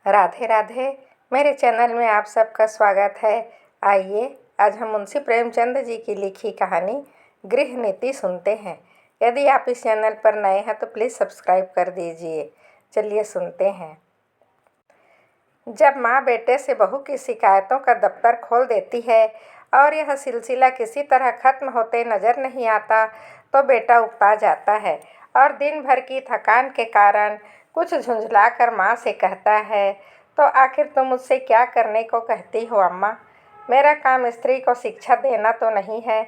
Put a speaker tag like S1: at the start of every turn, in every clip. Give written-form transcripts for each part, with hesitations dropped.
S1: राधे राधे। मेरे चैनल में आप सबका स्वागत है। आइए आज हम मुंशी प्रेमचंद जी की लिखी कहानी गृह नीति सुनते हैं। यदि आप इस चैनल पर नए हैं तो प्लीज़ सब्सक्राइब कर दीजिए। चलिए सुनते हैं। जब माँ बेटे से बहू की शिकायतों का दफ्तर खोल देती है और यह सिलसिला किसी तरह ख़त्म होते नज़र नहीं आता तो बेटा उकता जाता है और दिन भर की थकान के कारण कुछ झुंझलाकर माँ से कहता है, तो आखिर तुम मुझसे क्या करने को कहती हो अम्मा? मेरा काम स्त्री को शिक्षा देना तो नहीं है,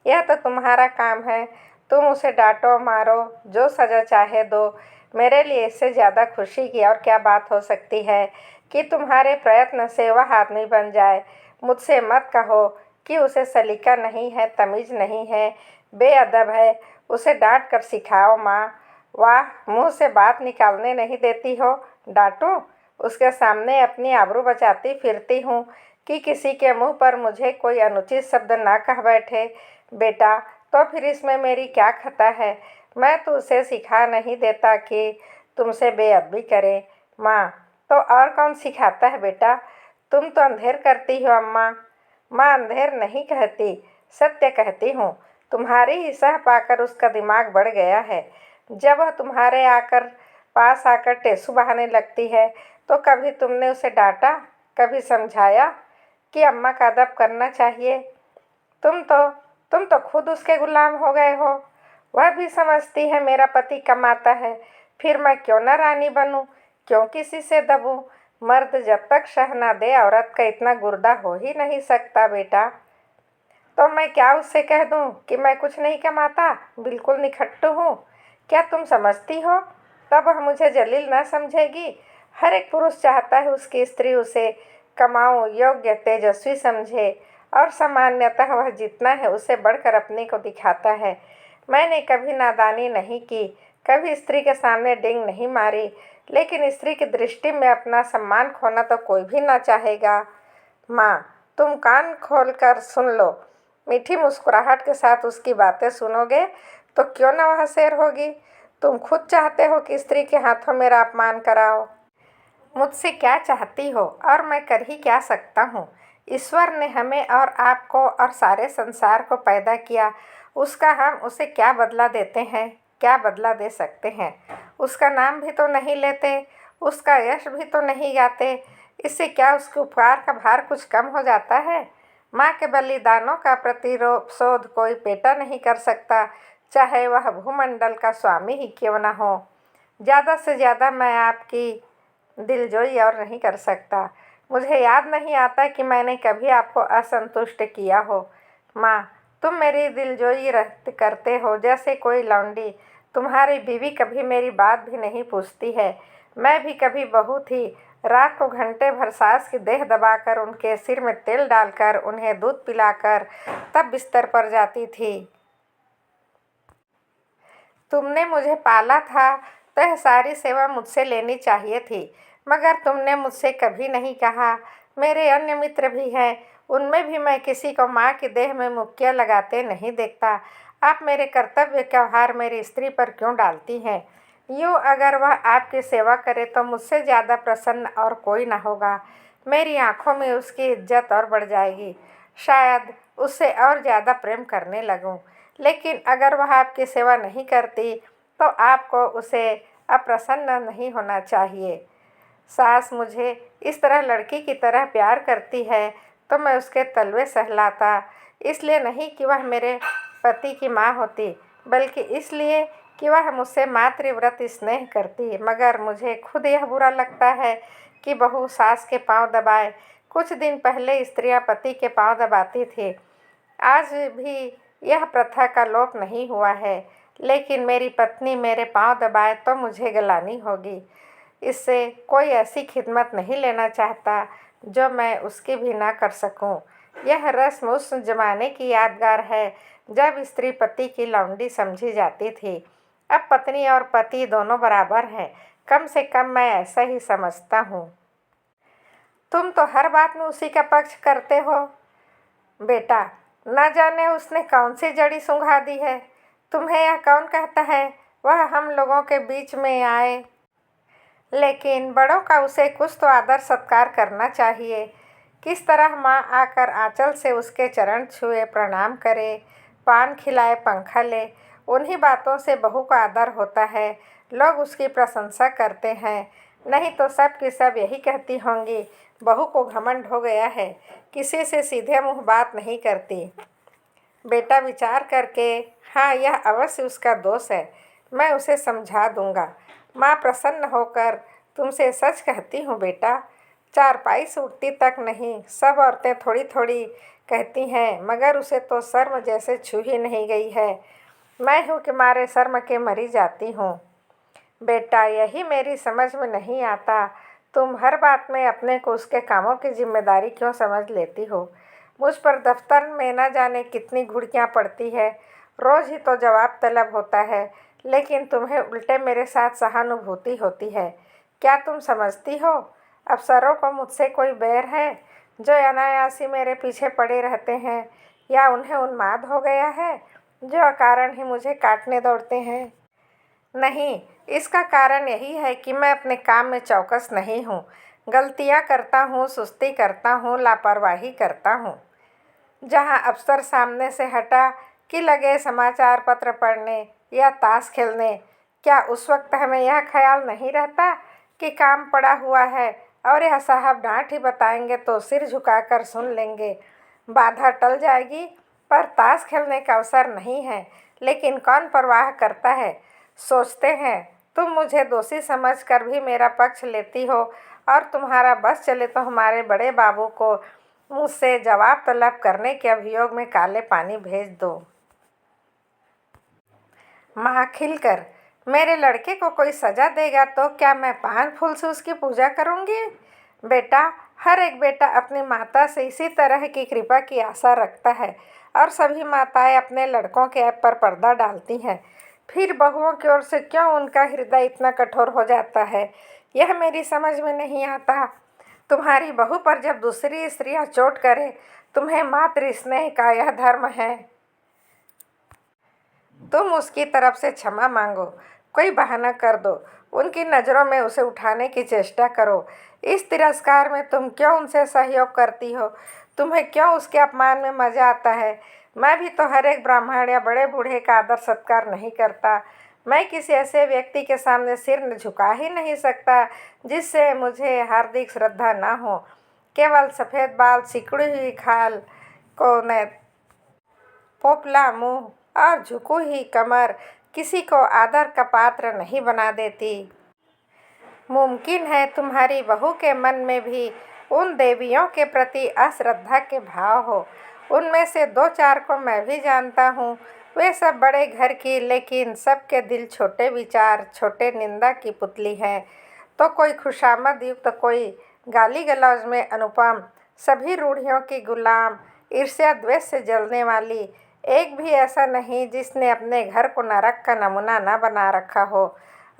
S1: यह तो तुम्हारा काम है। तुम उसे डांटो मारो, जो सज़ा चाहे दो। मेरे लिए इससे ज़्यादा खुशी की और क्या बात हो सकती है कि तुम्हारे प्रयत्न से वह आदमी बन जाए। मुझसे मत कहो कि उसे सलीका नहीं है, तमीज़ नहीं है, बेअदब है। उसे डांट कर सिखाओ माँ। वाह, मुँह से बात निकालने नहीं देती हो, डांटूं? उसके सामने अपनी आबरू बचाती फिरती हूँ कि किसी के मुंह पर मुझे कोई अनुचित शब्द ना कह बैठे। बेटा, तो फिर इसमें मेरी क्या खता है? मैं तो उसे सिखा नहीं देता कि तुमसे बेअदबी करे। माँ, तो और कौन सिखाता है बेटा? तुम तो अंधेर करती हो अम्मा। माँ, अंधेर नहीं कहती, सत्य कहती हूँ। तुम्हारी ही सह पाकर उसका दिमाग बढ़ गया है। जब वह तुम्हारे पास आकर टेसू बहाने लगती है तो कभी तुमने उसे डांटा, कभी समझाया कि अम्मा का अदब करना चाहिए? तुम तो खुद उसके गुलाम हो गए हो। वह भी समझती है मेरा पति कमाता है, फिर मैं क्यों न रानी बनूं, क्यों किसी से दबूं? मर्द जब तक शह ना दे औरत का इतना गुर्दा हो ही नहीं सकता बेटा। तो मैं क्या उससे कह दूं कि मैं कुछ नहीं कमाता, बिल्कुल निखट्टू हूँ? क्या तुम समझती हो तब वह मुझे जलील न समझेगी? हर एक पुरुष चाहता है उसकी स्त्री उसे कमाऊ, योग्य, तेजस्वी समझे और सामान्यतः वह जितना है उससे बढ़कर अपने को दिखाता है। मैंने कभी नादानी नहीं की, कभी स्त्री के सामने डिंग नहीं मारी, लेकिन स्त्री की दृष्टि में अपना सम्मान खोना तो कोई भी ना चाहेगा। माँ, तुम कान खोल कर सुन लो। मीठी मुस्कुराहट के साथ उसकी बातें सुनोगे तो क्यों न वह शेर होगी। तुम खुद चाहते हो कि स्त्री के हाथों मेरा अपमान कराओ। मुझसे क्या चाहती हो और मैं कर ही क्या सकता हूँ? ईश्वर ने हमें और आपको और सारे संसार को पैदा किया, उसका हम उसे क्या बदला देते हैं, क्या बदला दे सकते हैं? उसका नाम भी तो नहीं लेते, उसका यश भी तो नहीं गाते। इससे क्या उसके उपकार का भार कुछ कम हो जाता है? माँ के बलिदानों का प्रतिशोध कोई बेटा नहीं कर सकता, चाहे वह भूमंडल का स्वामी ही क्यों न हो। ज़्यादा से ज़्यादा मैं आपकी दिलजोई और नहीं कर सकता। मुझे याद नहीं आता कि मैंने कभी आपको असंतुष्ट किया हो। माँ, तुम मेरी दिलजोई करते हो जैसे कोई लौंडी। तुम्हारी बीवी कभी मेरी बात भी नहीं पूछती है। मैं भी कभी बहू थी, रात को घंटे भर सास की देह दबाकर, उनके सिर में तेल डालकर, उन्हें दूध पिलाकर तब बिस्तर पर जाती थी। तुमने मुझे पाला था तो यह सारी सेवा मुझसे लेनी चाहिए थी, मगर तुमने मुझसे कभी नहीं कहा। मेरे अन्य मित्र भी हैं, उनमें भी मैं किसी को माँ की देह में मुक्कियाँ लगाते नहीं देखता। आप मेरे कर्तव्य का भार मेरी स्त्री पर क्यों डालती हैं? यूँ अगर वह आपकी सेवा करे तो मुझसे ज़्यादा प्रसन्न और कोई न होगा। मेरी आँखों में उसकी इज्जत और बढ़ जाएगी, शायद उससे और ज़्यादा प्रेम करने लगूँ। लेकिन अगर वह आपकी सेवा नहीं करती तो आपको उसे अप्रसन्न नहीं होना चाहिए। सास मुझे इस तरह लड़की की तरह प्यार करती है तो मैं उसके तलवे सहलाता, इसलिए नहीं कि वह मेरे पति की माँ होती, बल्कि इसलिए कि वह मुझसे मातृव्रत स्नेह करती। मगर मुझे खुद यह बुरा लगता है कि बहू सास के पाँव दबाए। कुछ दिन पहले स्त्रियाँ पति के पाँव दबाती थी, आज भी यह प्रथा का लोप नहीं हुआ है, लेकिन मेरी पत्नी मेरे पाँव दबाए तो मुझे गलानी होगी। इससे कोई ऐसी खिदमत नहीं लेना चाहता जो मैं उसकी भी ना कर सकूं। यह रस्म उस जमाने की यादगार है जब स्त्री पति की लौंडी समझी जाती थी। अब पत्नी और पति दोनों बराबर हैं, कम से कम मैं ऐसा ही समझता हूँ। तुम तो हर बात में उसी का पक्ष करते हो। बेटा, न जाने उसने कौन सी जड़ी सूंघा दी है। तुम्हें यह कौन कहता है वह हम लोगों के बीच में आए? लेकिन बड़ों का उसे कुछ तो आदर सत्कार करना चाहिए। किस तरह माँ आकर आंचल से उसके चरण छुए, प्रणाम करे, पान खिलाए, पंखा ले, उन्हीं बातों से बहू का आदर होता है। लोग उसकी प्रशंसा करते हैं, नहीं तो सब की सब यही कहती होंगी, बहू को घमंड हो गया है, किसी से सीधे मुँह बात नहीं करती। बेटा विचार करके, हाँ, यह अवश्य उसका दोष है, मैं उसे समझा दूंगा। माँ प्रसन्न होकर, तुमसे सच कहती हूँ बेटा, चारपाई से उठती तक नहीं, सब औरतें थोड़ी थोड़ी कहती हैं, मगर उसे तो शर्म जैसे छू ही नहीं गई है। मैं हूँ कि मारे शर्म के मरी जाती हूँ। बेटा यही मेरी समझ में नहीं आता, तुम हर बात में अपने को उसके कामों की जिम्मेदारी क्यों समझ लेती हो। मुझ पर दफ्तर में न जाने कितनी घुड़कियाँ पड़ती है, रोज़ ही तो जवाब तलब होता है, लेकिन तुम्हें उल्टे मेरे साथ सहानुभूति होती है। क्या तुम समझती हो अफसरों को मुझसे कोई बैर है, जो अनायासी मेरे पीछे पड़े रहते हैं, या उन्हें उन्माद हो गया है, जो अकारण ही मुझे काटने दौड़ते हैं? नहीं, इसका कारण यही है कि मैं अपने काम में चौकस नहीं हूँ। गलतियाँ करता हूँ, सुस्ती करता हूँ, लापरवाही करता हूँ। जहाँ अफसर सामने से हटा कि लगे समाचार पत्र पढ़ने या ताश खेलने, क्या उस वक्त हमें यह ख्याल नहीं रहता कि काम पड़ा हुआ है और यह साहब डांट ही बताएंगे तो सिर झुकाकर सुन लेंगे, बाधा टल जाएगी। पर ताश खेलने का अवसर नहीं है, लेकिन कौन परवाह करता है। सोचते हैं तुम मुझे दोषी समझकर भी मेरा पक्ष लेती हो, और तुम्हारा बस चले तो हमारे बड़े बाबू को मुझसे जवाब तलब करने के अभियोग में काले पानी भेज दो। माँ खिलकर, मेरे लड़के को कोई सजा देगा तो क्या मैं पान फूल से उसकी पूजा करूँगी? बेटा, हर एक बेटा अपनी माता से इसी तरह की कृपा की आशा रखता है, और सभी माताएं अपने लड़कों के ऐप पर पर्दा डालती हैं। फिर बहुओं की ओर से क्यों उनका हृदय इतना कठोर हो जाता है, यह मेरी समझ में नहीं आता। तुम्हारी बहू पर जब दूसरी स्त्रियां चोट करे, तुम्हें मातृ स्नेह का यह धर्म है। तुम उसकी तरफ से क्षमा मांगो, कोई बहाना कर दो, उनकी नज़रों में उसे उठाने की चेष्टा करो। इस तिरस्कार में तुम क्यों उनसे सहयोग करती हो? तुम्हें क्यों उसके अपमान में मज़ा आता है? मैं भी तो हर एक ब्राह्मण या बड़े बूढ़े का आदर सत्कार नहीं करता। मैं किसी ऐसे व्यक्ति के सामने सिर झुका ही नहीं सकता जिससे मुझे हार्दिक श्रद्धा ना हो। केवल सफ़ेद बाल, सिकुड़ी हुई खाल, को पोपला मुंह और झुकी हुई कमर किसी को आदर का पात्र नहीं बना देती। मुमकिन है तुम्हारी बहू के मन में भी उन देवियों के प्रति अश्रद्धा के भाव हो। उनमें से दो चार को मैं भी जानता हूँ। वे सब बड़े घर की, लेकिन सबके दिल छोटे विचार, छोटे निंदा की पुतली हैं। तो कोई खुशामद युक्त, कोई गाली गलौज में अनुपम, सभी रूढ़ियों की गुलाम, ईर्ष्या द्वेष से जलने वाली, एक भी ऐसा नहीं जिसने अपने घर को नरक का नमूना न बना रखा हो।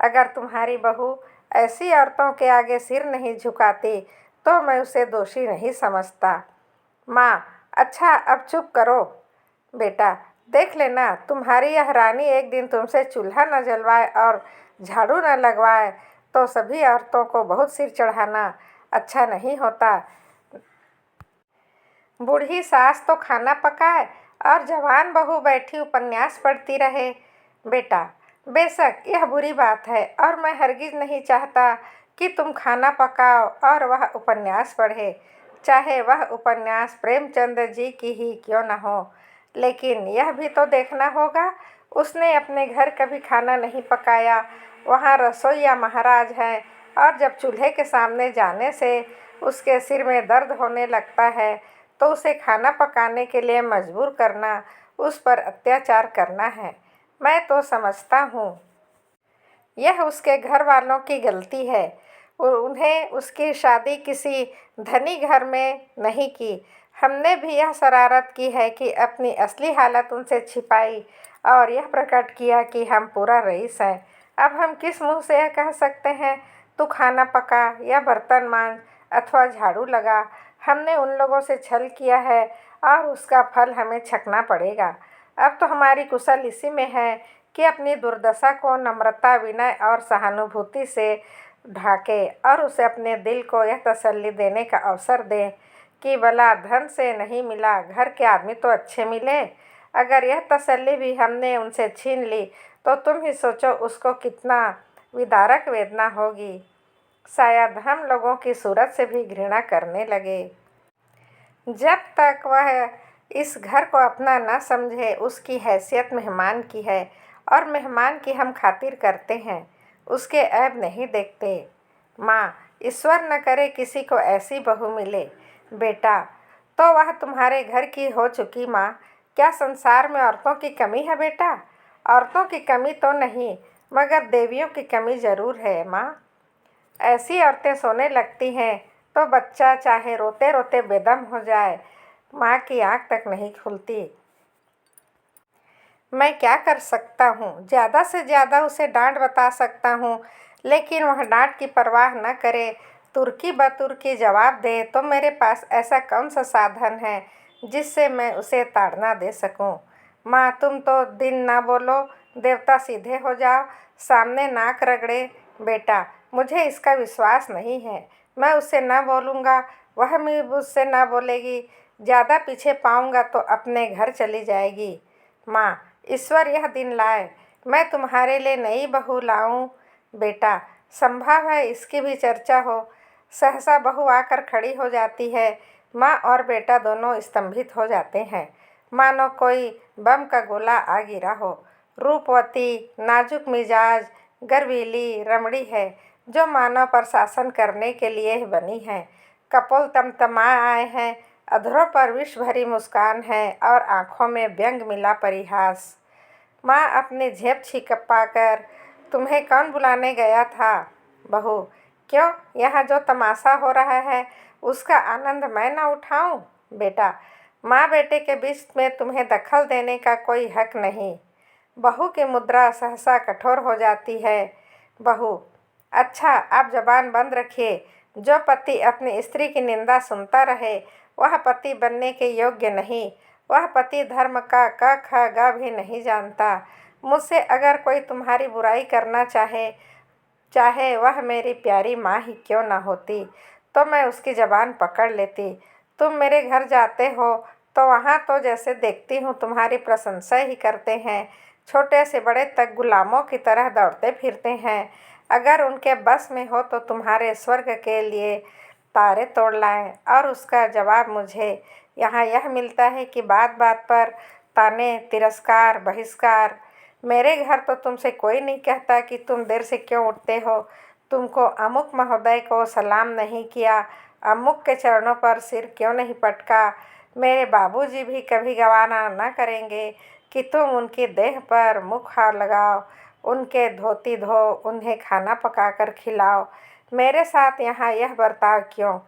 S1: अगर तुम्हारी बहू ऐसी औरतों के आगे सिर नहीं झुकाती तो मैं उसे दोषी नहीं समझता। माँ, अच्छा अब चुप करो। बेटा, देख लेना, तुम्हारी यह रानी एक दिन तुमसे चूल्हा न जलवाए और झाड़ू न लगवाए तो सभी औरतों को बहुत सिर चढ़ाना अच्छा नहीं होता। बूढ़ी सास तो खाना पकाए और जवान बहू बैठी उपन्यास पढ़ती रहे। बेटा, बेशक यह बुरी बात है, और मैं हरगिज नहीं चाहता कि तुम खाना पकाओ और वह उपन्यास पढ़े, चाहे वह उपन्यास प्रेमचंद जी की ही क्यों न हो। लेकिन यह भी तो देखना होगा, उसने अपने घर कभी खाना नहीं पकाया, वहाँ रसोईया महाराज हैं, और जब चूल्हे के सामने जाने से उसके सिर में दर्द होने लगता है तो उसे खाना पकाने के लिए मजबूर करना उस पर अत्याचार करना है। मैं तो समझता हूँ यह उसके घर वालों की गलती है। उन्हें उसकी शादी किसी धनी घर में नहीं की। हमने भी यह शरारत की है कि अपनी असली हालत उनसे छिपाई और यह प्रकट किया कि हम पूरा रईस हैं। अब हम किस मुंह से यह कह सकते हैं, तू खाना पका या बर्तन मांज अथवा झाड़ू लगा। हमने उन लोगों से छल किया है और उसका फल हमें छकना पड़ेगा। अब तो हमारी कुशल इसी में है कि अपनी दुर्दशा को नम्रता, विनय और सहानुभूति से ढाके और उसे अपने दिल को यह तसल्ली देने का अवसर दें कि भला धन से नहीं मिला, घर के आदमी तो अच्छे मिले। अगर यह तसल्ली भी हमने उनसे छीन ली तो तुम ही सोचो उसको कितना विदारक वेदना होगी। शायद हम लोगों की सूरत से भी घृणा करने लगे। जब तक वह इस घर को अपना न समझे, उसकी हैसियत मेहमान की है और मेहमान की हम खातिर करते हैं, उसके ऐब नहीं देखते। माँ, ईश्वर न करे किसी को ऐसी बहू मिले। बेटा, तो वह तुम्हारे घर की हो चुकी माँ। क्या संसार में औरतों की कमी है बेटा? औरतों की कमी तो नहीं, मगर देवियों की कमी ज़रूर है माँ। ऐसी औरतें सोने लगती हैं तो बच्चा चाहे रोते रोते बेदम हो जाए, माँ की आँख तक नहीं खुलती। मैं क्या कर सकता हूँ? ज़्यादा से ज़्यादा उसे डांट बता सकता हूँ, लेकिन वह डांट की परवाह न करे, तुर्की बतुर्की जवाब दे तो मेरे पास ऐसा कौन सा साधन है जिससे मैं उसे ताड़ना दे सकूँ। माँ, तुम तो दिन ना बोलो, देवता सीधे हो जाओ, सामने नाक रगड़े। बेटा, मुझे इसका विश्वास नहीं है। मैं उससे ना बोलूँगा, वह भी मुझसे ना बोलेगी। ज़्यादा पीछे पाऊँगा तो अपने घर चली जाएगी। माँ, ईश्वर यह दिन लाए, मैं तुम्हारे लिए नई बहू लाऊं। बेटा, संभव है इसकी भी चर्चा हो। सहसा बहू आकर खड़ी हो जाती है। माँ और बेटा दोनों स्तंभित हो जाते हैं, मानो कोई बम का गोला आ गिरा हो। रूपवती, नाजुक मिजाज, गर्वीली रमणी है जो मानव पर शासन करने के लिए ही बनी है। कपोल तमतमा आए हैं, अधरों पर विष भरी मुस्कान है और आंखों में व्यंग मिला परिहास। माँ अपनी झेप छिपा कर, तुम्हें कौन बुलाने गया था? बहू, क्यों, यहाँ जो तमाशा हो रहा है उसका आनंद मैं न उठाऊं? बेटा, माँ बेटे के बीच में तुम्हें दखल देने का कोई हक नहीं। बहू की मुद्रा सहसा कठोर हो जाती है। बहू, अच्छा, आप जबान बंद रखिए। जो पति अपनी स्त्री की निंदा सुनता रहे वह पति बनने के योग्य नहीं। वह पति धर्म का क ख ग भी नहीं जानता। मुझसे अगर कोई तुम्हारी बुराई करना चाहे, चाहे वह मेरी प्यारी माँ ही क्यों ना होती, तो मैं उसकी जबान पकड़ लेती। तुम मेरे घर जाते हो तो वहाँ तो जैसे देखती हूँ तुम्हारी प्रशंसा ही करते हैं। छोटे से बड़े तक गुलामों की तरह दौड़ते फिरते हैं। अगर उनके बस में हो तो तुम्हारे स्वर्ग के लिए तारे तोड़ लाएं। और उसका जवाब मुझे यहाँ यह मिलता है कि बात बात पर ताने, तिरस्कार, बहिष्कार। मेरे घर तो तुमसे कोई नहीं कहता कि तुम देर से क्यों उठते हो, तुमको अमुक महोदय को सलाम नहीं किया, अमुक के चरणों पर सिर क्यों नहीं पटका। मेरे बाबूजी भी कभी गवारा न करेंगे कि तुम उनकी देह पर मुख हाथ लगाओ, उनके धोती धो, उन्हें खाना पकाकर खिलाओ। मेरे साथ यहाँ यह बर्ताव क्यों?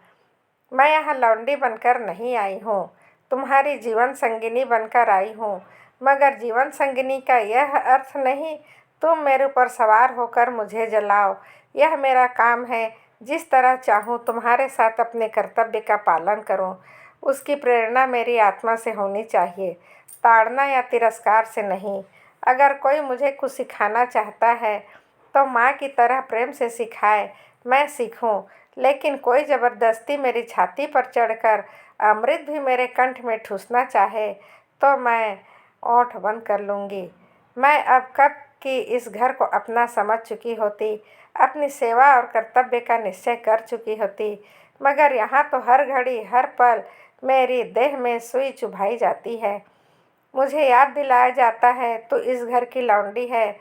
S1: मैं यहाँ लौंडी बनकर नहीं आई हूँ, तुम्हारी जीवन संगिनी बनकर आई हूँ। मगर जीवन संगिनी का यह अर्थ नहीं तुम मेरे ऊपर सवार होकर मुझे जलाओ। यह मेरा काम है, जिस तरह चाहूँ तुम्हारे साथ अपने कर्तव्य का पालन करूँ। उसकी प्रेरणा मेरी आत्मा से होनी चाहिए, ताड़ना या तिरस्कार से नहीं। अगर कोई मुझे कुछ सिखाना चाहता है तो माँ की तरह प्रेम से सिखाए, मैं सीखूं। लेकिन कोई ज़बरदस्ती मेरी छाती पर चढ़कर अमृत भी मेरे कंठ में ठूसना चाहे तो मैं ओंठ बंद कर लूँगी। मैं अब कब की इस घर को अपना समझ चुकी होती, अपनी सेवा और कर्तव्य का निश्चय कर चुकी होती, मगर यहाँ तो हर घड़ी हर पल मेरी देह में सुई चुभाई जाती है। मुझे याद दिलाया जाता है तू इस घर की लौंडी है,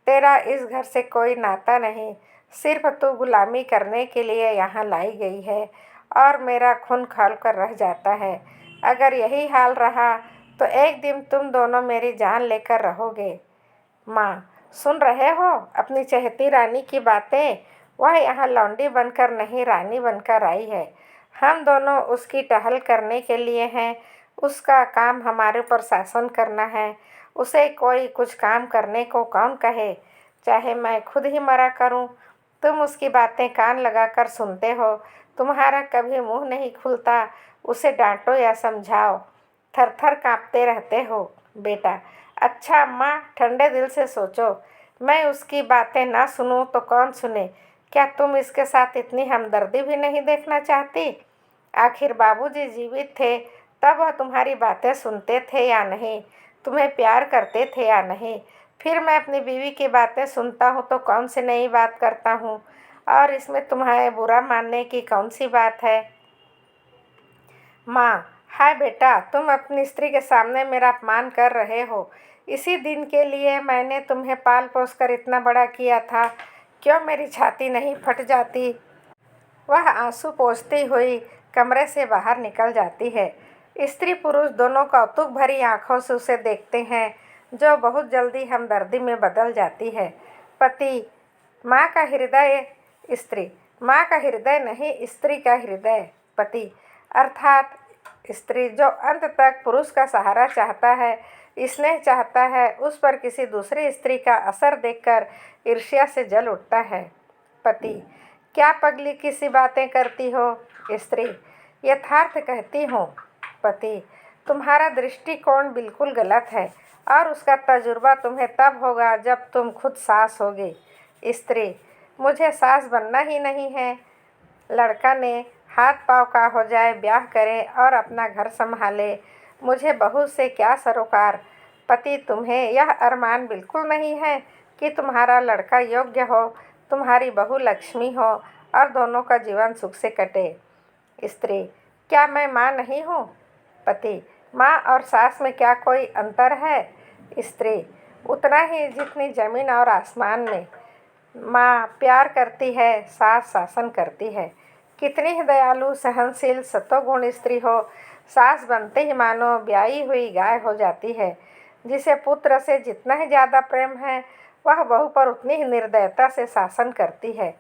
S1: तेरा इस घर से कोई नाता नहीं, सिर्फ तू गुलामी करने के लिए यहाँ लाई गई है। और मेरा खून खौल कर रह जाता है। अगर यही हाल रहा तो एक दिन तुम दोनों मेरी जान लेकर रहोगे। माँ, सुन रहे हो अपनी चहेती रानी की बातें? वह यहाँ लौंडी बनकर नहीं, रानी बनकर आई है। हम दोनों उसकी टहल करने के लिए हैं। उसका काम हमारे ऊपर शासन करना है। उसे कोई कुछ काम करने को कौन कहे, चाहे मैं खुद ही मरा करूं। तुम उसकी बातें कान लगाकर सुनते हो, तुम्हारा कभी मुंह नहीं खुलता उसे डांटो या समझाओ, थर-थर काँपते रहते हो। बेटा, अच्छा माँ, ठंडे दिल से सोचो, मैं उसकी बातें ना सुनूं तो कौन सुने? क्या तुम इसके साथ इतनी हमदर्दी भी नहीं देखना चाहती? आखिर बाबूजी जीवित थे तब वह तुम्हारी बातें सुनते थे या नहीं? तुम्हें प्यार करते थे या नहीं? फिर मैं अपनी बीवी की बातें सुनता हूँ तो कौन सी नई बात करता हूँ, और इसमें तुम्हारे बुरा मानने की कौन सी बात है? माँ, हाय बेटा, तुम अपनी स्त्री के सामने मेरा अपमान कर रहे हो। इसी दिन के लिए मैंने तुम्हें पाल पोस कर इतना बड़ा किया था। क्यों मेरी छाती नहीं फट जाती? वह आंसू पोंछती हुई कमरे से बाहर निकल जाती है। स्त्री पुरुष दोनों कौतुक भरी आंखों से उसे देखते हैं, जो बहुत जल्दी हमदर्दी में बदल जाती है। पति, माँ का हृदय स्त्री, माँ का हृदय नहीं, स्त्री का हृदय। पति, अर्थात स्त्री जो अंत तक पुरुष का सहारा चाहता है, स्नेह चाहता है, उस पर किसी दूसरी स्त्री का असर देखकर ईर्ष्या से जल उठता है। पति, क्या पगली किसी बातें करती हो? स्त्री, यथार्थ कहती हूँ। पति, तुम्हारा दृष्टिकोण बिल्कुल गलत है और उसका तजुर्बा तुम्हें तब होगा जब तुम खुद सास होगी। स्त्री, मुझे सास बनना ही नहीं है। लड़का ने हाथ पाँव का हो जाए, ब्याह करे और अपना घर संभाले, मुझे बहू से क्या सरोकार। पति, तुम्हें यह अरमान बिल्कुल नहीं है कि तुम्हारा लड़का योग्य हो, तुम्हारी बहू लक्ष्मी हो और दोनों का जीवन सुख से कटे। स्त्री, क्या मैं माँ नहीं हूँ? पति, माँ और सास में क्या कोई अंतर है? स्त्री, उतना ही जितनी जमीन और आसमान में। माँ प्यार करती है, सास शासन करती है। कितनी ही दयालु, सहनशील, सत्वगुण स्त्री हो, सास बनते ही मानो ब्याई हुई गाय हो जाती है। जिसे पुत्र से जितना ही ज़्यादा प्रेम है, वह बहू पर उतनी ही निर्दयता से शासन करती है।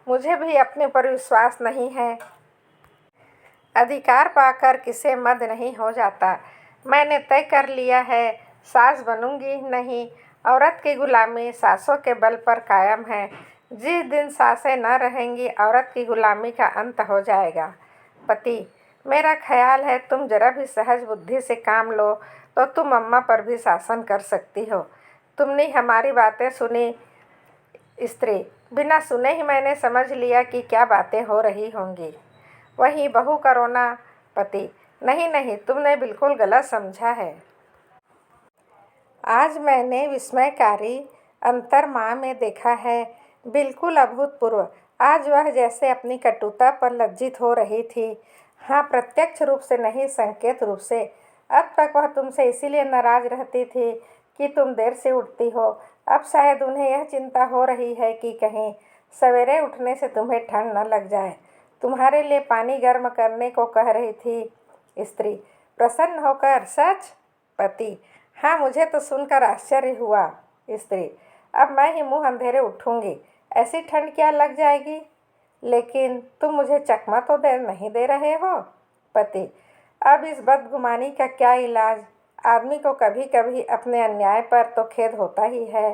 S1: मुझे भी अपने पर विश्वास नहीं है। अधिकार पाकर किसे मद नहीं हो जाता। मैंने तय कर लिया है, सास बनूंगी नहीं। औरत की गुलामी सासों के बल पर कायम है। जिस दिन सासें न रहेंगी, औरत की गुलामी का अंत हो जाएगा। पति, मेरा ख्याल है तुम जरा भी सहज बुद्धि से काम लो तो तुम अम्मा पर भी शासन कर सकती हो। तुमने हमारी बातें सुनी? स्त्री, बिना सुने ही मैंने समझ लिया कि क्या बातें हो रही होंगी। वही बहू का रोना। पति, नहीं नहीं, तुमने बिल्कुल गलत समझा है। आज मैंने विस्मयकारी अंतर माँ में देखा है, बिल्कुल अभूतपूर्व। आज वह जैसे अपनी कटुता पर लज्जित हो रही थी। हाँ, प्रत्यक्ष रूप से नहीं, संकेत रूप से। अब तक वह तुमसे इसीलिए नाराज रहती थी कि तुम देर से उठती हो। अब शायद उन्हें यह चिंता हो रही है कि कहीं सवेरे उठने से तुम्हें ठंड न लग जाए। तुम्हारे लिए पानी गर्म करने को कह रही थी। स्त्री, प्रसन्न होकर? सच? पति, हाँ, मुझे तो सुनकर आश्चर्य हुआ। स्त्री, अब मैं ही मुंह अंधेरे उठूंगी, ऐसी ठंड क्या लग जाएगी? लेकिन तुम मुझे चकमा तो नहीं दे रहे हो। पति, अब इस बदगुमानी का क्या इलाज? आदमी को कभी कभी अपने अन्याय पर तो खेद होता ही है।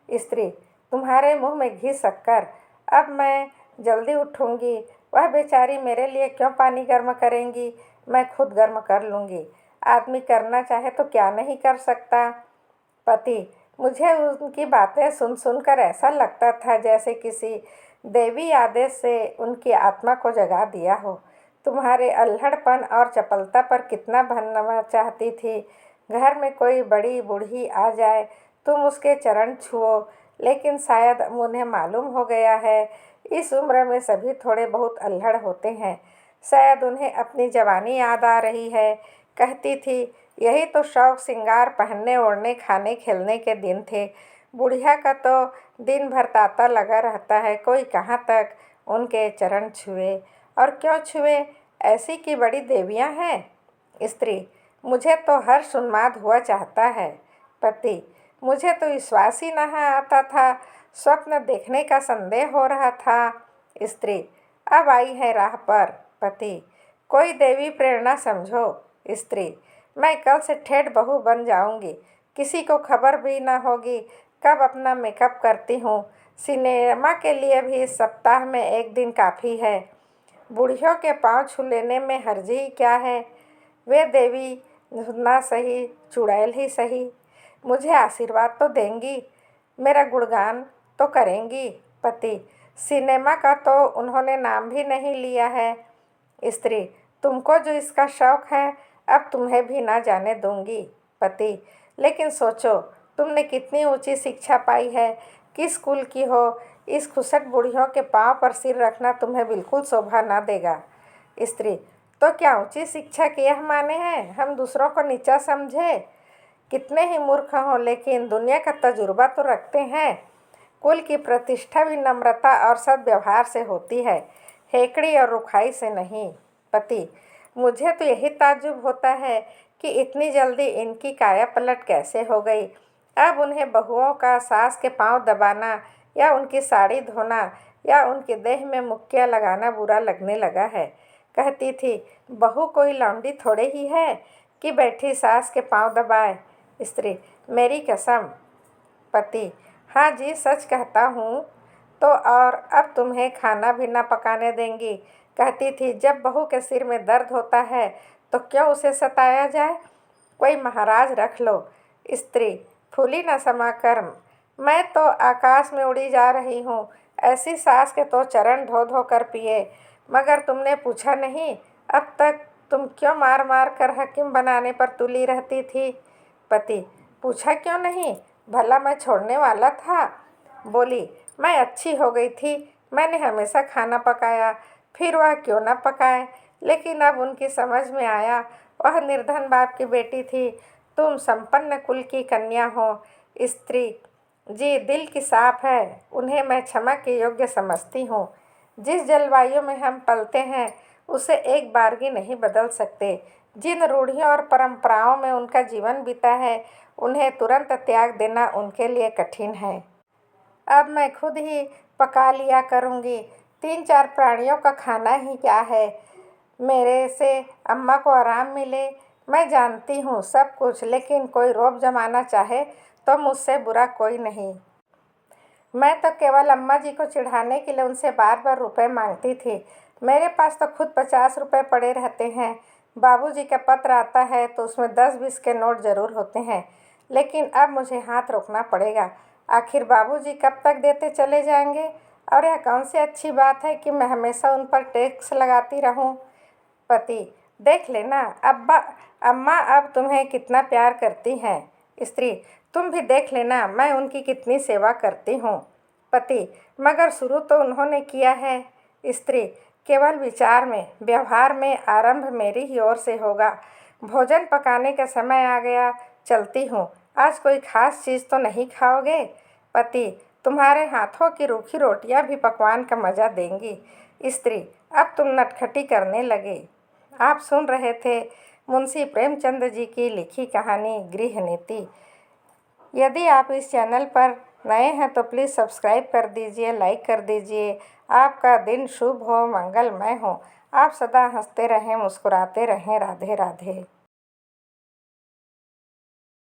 S1: स्त्री, तुम्हारे मुंह में घी शक्कर। अब मैं जल्दी उठूंगी। वह बेचारी मेरे लिए क्यों पानी गर्म करेंगी? मैं खुद गर्म कर लूँगी। आदमी करना चाहे तो क्या नहीं कर सकता। पति, मुझे उनकी बातें सुन सुनकर ऐसा लगता था जैसे किसी देवी आदेश से उनकी आत्मा को जगा दिया हो। तुम्हारे अल्हड़पन और चपलता पर कितना बनना चाहती थी। घर में कोई बड़ी बूढ़ी आ जाए, तुम उसके चरण छुओ, लेकिन शायद उन्हें मालूम हो गया है, इस उम्र में सभी थोड़े बहुत अल्हड़ होते हैं। शायद उन्हें अपनी जवानी याद आ रही है। कहती थी, यही तो शौक श्रृंगार, पहनने ओढ़ने, खाने खेलने के दिन थे। बुढ़िया का तो दिन भर तांता लगा रहता है, कोई कहाँ तक उनके चरण छुए। और क्यों छुए? ऐसी की बड़ी देवियाँ हैं। स्त्री, मुझे तो हर्ष उन्माद हुआ चाहता है। पति, मुझे तो विश्वास ही नहीं आता था, स्वप्न देखने का संदेह हो रहा था। स्त्री, अब आई है राह पर। पति, कोई देवी प्रेरणा समझो। स्त्री, मैं कल से ठेठ बहू बन जाऊंगी, किसी को खबर भी ना होगी कब अपना मेकअप करती हूँ। सिनेमा के लिए भी सप्ताह में एक दिन काफ़ी है। बूढ़ियों के पाँव छू लेने में हर्जी क्या है? वे देवी ना सही, चुड़ैल ही सही, मुझे आशीर्वाद तो देंगी, मेरा गुणगान तो करेंगी। पति, सिनेमा का तो उन्होंने नाम भी नहीं लिया है। स्त्री, तुमको जो इसका शौक है, अब तुम्हें भी ना जाने दूंगी। पति, लेकिन सोचो, तुमने कितनी ऊंची शिक्षा पाई है, किस स्कूल की हो, इस खुसट बूढ़ियों के पांव पर सिर रखना तुम्हें बिल्कुल शोभा ना देगा। स्त्री, तो क्या ऊंची शिक्षा के यह माने हैं हम दूसरों को नीचा समझे? कितने ही मूर्ख हों, लेकिन दुनिया का तजुर्बा तो रखते हैं। कुल की प्रतिष्ठा भी नम्रता और सद्व्यवहार से होती है, हेकड़ी और रुखाई से नहीं। पति, मुझे तो यही ताज्जुब होता है कि इतनी जल्दी इनकी काया पलट कैसे हो गई। अब उन्हें बहुओं का सास के पांव दबाना या उनकी साड़ी धोना या उनके देह में मुक्कियाँ लगाना बुरा लगने लगा है। कहती थी, बहू कोई लौंडी थोड़े ही है कि बैठी सास के पांव दबाए। स्त्री, मेरी कसम। पति, हाँ जी, सच कहता हूँ। तो और अब तुम्हें खाना भी ना पकाने देंगी। कहती थी, जब बहू के सिर में दर्द होता है तो क्यों उसे सताया जाए, कोई महाराज रख लो। स्त्री, फूली न समा कर, मैं तो आकाश में उड़ी जा रही हूँ। ऐसी सास के तो चरण धो धो कर पिए, मगर तुमने पूछा नहीं अब तक तुम क्यों मार मार कर हकीम बनाने पर तुली रहती थी। पति, पूछा क्यों नहीं, भला मैं छोड़ने वाला था। बोली, मैं अच्छी हो गई थी, मैंने हमेशा खाना पकाया, फिर वह क्यों ना पकाए। लेकिन अब उनकी समझ में आया, वह निर्धन बाप की बेटी थी, तुम संपन्न कुल की कन्या हो। स्त्री, जी, दिल की साफ है, उन्हें मैं क्षमा के योग्य समझती हूँ। जिस जलवायु में हम पलते हैं उसे एक बारगी नहीं बदल सकते। जिन रूढ़ियों और परंपराओं में उनका जीवन बीता है, उन्हें तुरंत त्याग देना उनके लिए कठिन है। अब मैं खुद ही पका लिया करूँगी। 3-4 प्राणियों का खाना ही क्या है, मेरे से अम्मा को आराम मिले। मैं जानती हूँ सब कुछ, लेकिन कोई रौब जमाना चाहे तो मुझसे बुरा कोई नहीं। मैं तो केवल अम्मा जी को चिढ़ाने के लिए उनसे बार बार रुपए मांगती थी। मेरे पास तो खुद 50 रुपए पड़े रहते हैं। बाबूजी का पत्र आता है तो उसमें 10-20 के नोट ज़रूर होते हैं, लेकिन अब मुझे हाथ रोकना पड़ेगा। आखिर बाबूजी कब तक देते चले जाएंगे, और यह कौन सी अच्छी बात है कि मैं हमेशा उन पर टैक्स लगाती रहूं। पति, देख लेना अम्मा अब तुम्हें कितना प्यार करती हैं। स्त्री, तुम भी देख लेना मैं उनकी कितनी सेवा करती हूँ। पति, मगर शुरू तो उन्होंने किया है। स्त्री, केवल विचार में, व्यवहार में आरंभ मेरी ही ओर से होगा। भोजन पकाने का समय आ गया, चलती हूँ। आज कोई खास चीज़ तो नहीं खाओगे। पति, तुम्हारे हाथों की रूखी रोटियां भी पकवान का मज़ा देंगी। स्त्री, अब तुम नटखटी करने लगे। आप सुन रहे थे मुंशी प्रेमचंद जी की लिखी कहानी गृह नीति। यदि आप इस चैनल पर नए हैं तो प्लीज़ सब्सक्राइब कर दीजिए, लाइक कर दीजिए। आपका दिन शुभ हो, मंगलमय हो। आप सदा हंसते रहें, मुस्कुराते रहें। राधे राधे।